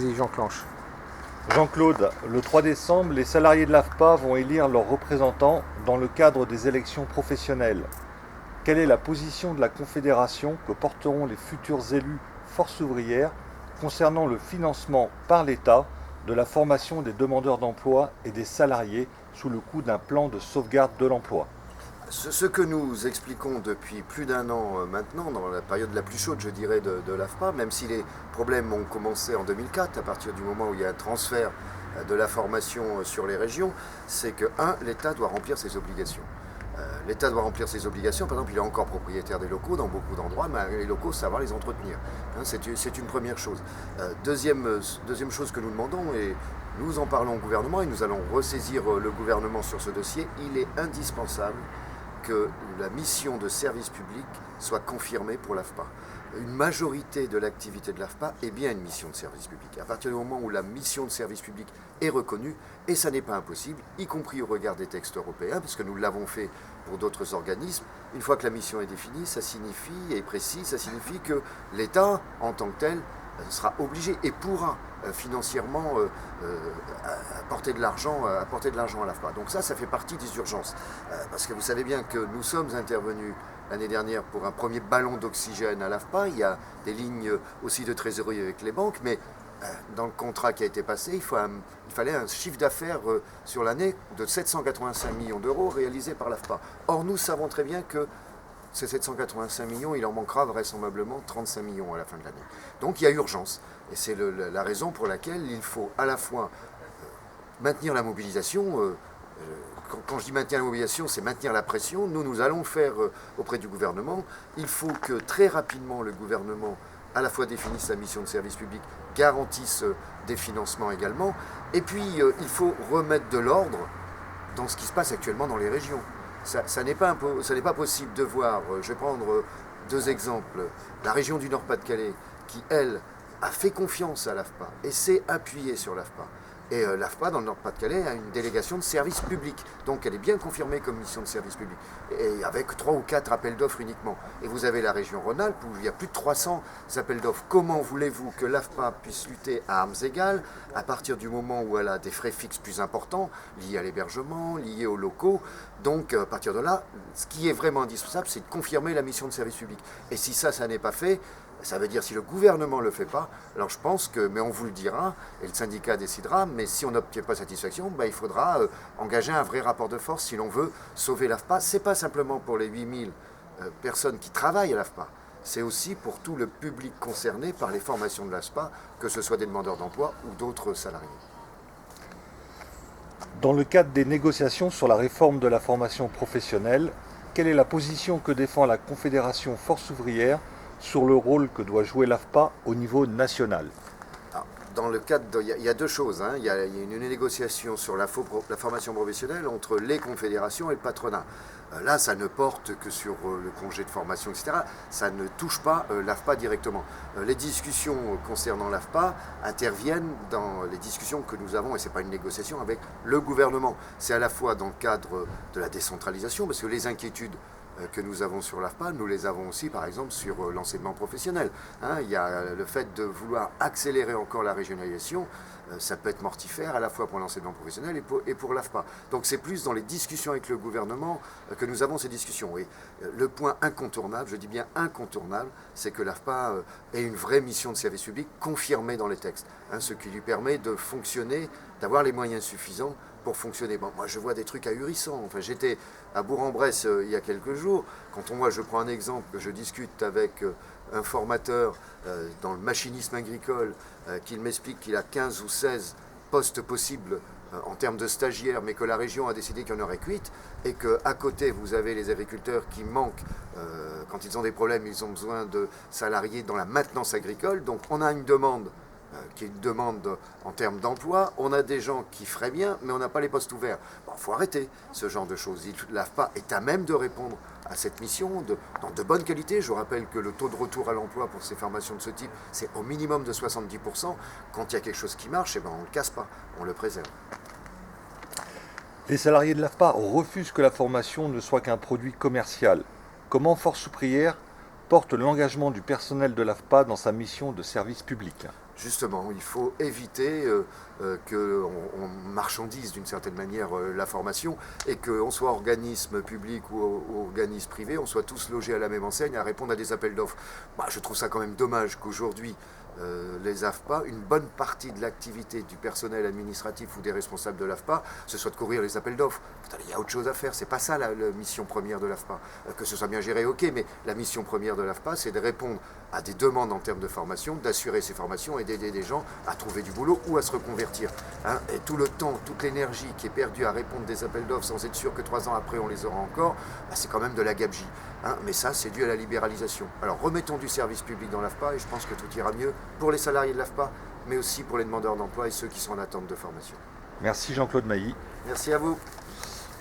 Vas-y, j'enclenche. Jean-Claude, le 3 décembre, les salariés de l'AFPA vont élire leurs représentants dans le cadre des élections professionnelles. Quelle est la position de la Confédération que porteront les futurs élus Force ouvrière concernant le financement par l'État de la formation des demandeurs d'emploi et des salariés sous le coup d'un plan de sauvegarde de l'emploi? Ce que nous expliquons depuis plus d'un an maintenant, dans la période la plus chaude, je dirais, de l'AFPA, même si les problèmes ont commencé en 2004, à partir du moment où il y a un transfert de la formation sur les régions, c'est que, l'État doit remplir ses obligations. L'État doit remplir ses obligations. Par exemple, il est encore propriétaire des locaux dans beaucoup d'endroits, mais les locaux, savoir les entretenir. C'est une première chose. Deuxième chose que nous demandons, et nous en parlons au gouvernement, et nous allons ressaisir le gouvernement sur ce dossier, il est indispensable que la mission de service public soit confirmée pour l'AFPA. Une majorité de l'activité de l'AFPA est bien une mission de service public. À partir du moment où la mission de service public est reconnue, et ça n'est pas impossible, y compris au regard des textes européens, parce que nous l'avons fait pour d'autres organismes, une fois que la mission est définie, ça signifie, et précis, ça signifie que l'État, en tant que tel, sera obligé et pourra financièrement apporter de l'argent à l'AFPA. Donc ça fait partie des urgences. Parce que vous savez bien que nous sommes intervenus l'année dernière pour un premier ballon d'oxygène à l'AFPA. Il y a des lignes aussi de trésorerie avec les banques, mais dans le contrat qui a été passé, il fallait un chiffre d'affaires sur l'année de 785 millions d'euros réalisé par l'AFPA. Or, nous savons très bien que ces 785 millions, il en manquera vraisemblablement 35 millions à la fin de l'année. Donc il y a urgence. Et c'est la raison pour laquelle il faut à la fois maintenir la mobilisation. Quand je dis maintenir la mobilisation, c'est maintenir la pression. Nous allons le faire auprès du gouvernement. Il faut que très rapidement le gouvernement à la fois définisse sa mission de service public, garantisse des financements également. Et puis il faut remettre de l'ordre dans ce qui se passe actuellement dans les régions. Ça n'est pas possible de voir, je vais prendre deux exemples, la région du Nord-Pas-de-Calais qui, elle, a fait confiance à l'AFPA et s'est appuyée sur l'AFPA. Et l'AFPA, dans le Nord-Pas-de-Calais, a une délégation de service public. Donc elle est bien confirmée comme mission de service public. Et avec 3 ou 4 appels d'offres uniquement. Et vous avez la région Rhône-Alpes où il y a plus de 300 appels d'offres. Comment voulez-vous que l'AFPA puisse lutter à armes égales à partir du moment où elle a des frais fixes plus importants, liés à l'hébergement, liés aux locaux? Donc à partir de là, ce qui est vraiment indispensable, c'est de confirmer la mission de service public. Et si ça n'est pas fait, ça veut dire si le gouvernement ne le fait pas, alors je pense que, mais on vous le dira, et le syndicat décidera, mais si on n'obtient pas satisfaction, il faudra engager un vrai rapport de force si l'on veut sauver l'AFPA. Ce n'est pas simplement pour les 8000 personnes qui travaillent à l'AFPA, c'est aussi pour tout le public concerné par les formations de l'AFPA, que ce soit des demandeurs d'emploi ou d'autres salariés. Dans le cadre des négociations sur la réforme de la formation professionnelle, quelle est la position que défend la Confédération Force ouvrière sur le rôle que doit jouer l'AFPA au niveau national? Dans le cadre, il y a deux choses. Il y a une négociation sur la formation professionnelle entre les confédérations et le patronat. Là, ça ne porte que sur le congé de formation, etc. Ça ne touche pas l'AFPA directement. Les discussions concernant l'AFPA interviennent dans les discussions que nous avons, et ce n'est pas une négociation, avec le gouvernement. C'est à la fois dans le cadre de la décentralisation, parce que les inquiétudes que nous avons sur l'AFPA, nous les avons aussi par exemple sur l'enseignement professionnel. Il y a le fait de vouloir accélérer encore la régionalisation, ça peut être mortifère à la fois pour l'enseignement professionnel et pour l'AFPA. Donc c'est plus dans les discussions avec le gouvernement que nous avons ces discussions. Et le point incontournable, je dis bien incontournable, c'est que l'AFPA ait une vraie mission de service public confirmée dans les textes, ce qui lui permet de fonctionner, d'avoir les moyens suffisants pour fonctionner. Bon, moi je vois des trucs ahurissants. Enfin, j'étais à Bourg-en-Bresse il y a quelques jours. Je prends un exemple, je discute avec un formateur dans le machinisme agricole qui m'explique qu'il a 15 ou 16 postes possibles en termes de stagiaires, mais que la région a décidé qu'il y en aurait 8, et qu'à côté vous avez les agriculteurs qui manquent, quand ils ont des problèmes, ils ont besoin de salariés dans la maintenance agricole. Donc on a une demande qui est une demande en termes d'emploi. On a des gens qui feraient bien, mais on n'a pas les postes ouverts. Bon, faut arrêter ce genre de choses. L'AFPA est à même de répondre à cette mission dans de bonne qualité. Je vous rappelle que le taux de retour à l'emploi pour ces formations de ce type, c'est au minimum de 70%. Quand il y a quelque chose qui marche, on ne le casse pas, on le préserve. Les salariés de l'AFPA refusent que la formation ne soit qu'un produit commercial. Comment Force ouvrière porte l'engagement du personnel de l'AFPA dans sa mission de service public? Justement, il faut éviter qu'on marchandise d'une certaine manière la formation et qu'on soit organisme public ou organisme privé, on soit tous logés à la même enseigne à répondre à des appels d'offres. Je trouve ça quand même dommage qu'aujourd'hui, les AFPA, une bonne partie de l'activité du personnel administratif ou des responsables de l'AFPA, ce soit de courir les appels d'offres. Il y a autre chose à faire, c'est pas ça la mission première de l'AFPA. Que ce soit bien géré, ok, mais la mission première de l'AFPA, c'est de répondre à des demandes en termes de formation, d'assurer ces formations et d'aider des gens à trouver du boulot ou à se reconvertir. Et tout le temps, toute l'énergie qui est perdue à répondre des appels d'offres sans être sûr que 3 ans après on les aura encore, c'est quand même de la gabegie. Mais ça, c'est dû à la libéralisation. Alors remettons du service public dans l'AFPA et je pense que tout ira mieux pour les salariés de l'AFPA, mais aussi pour les demandeurs d'emploi et ceux qui sont en attente de formation. Merci Jean-Claude Mailly. Merci à vous.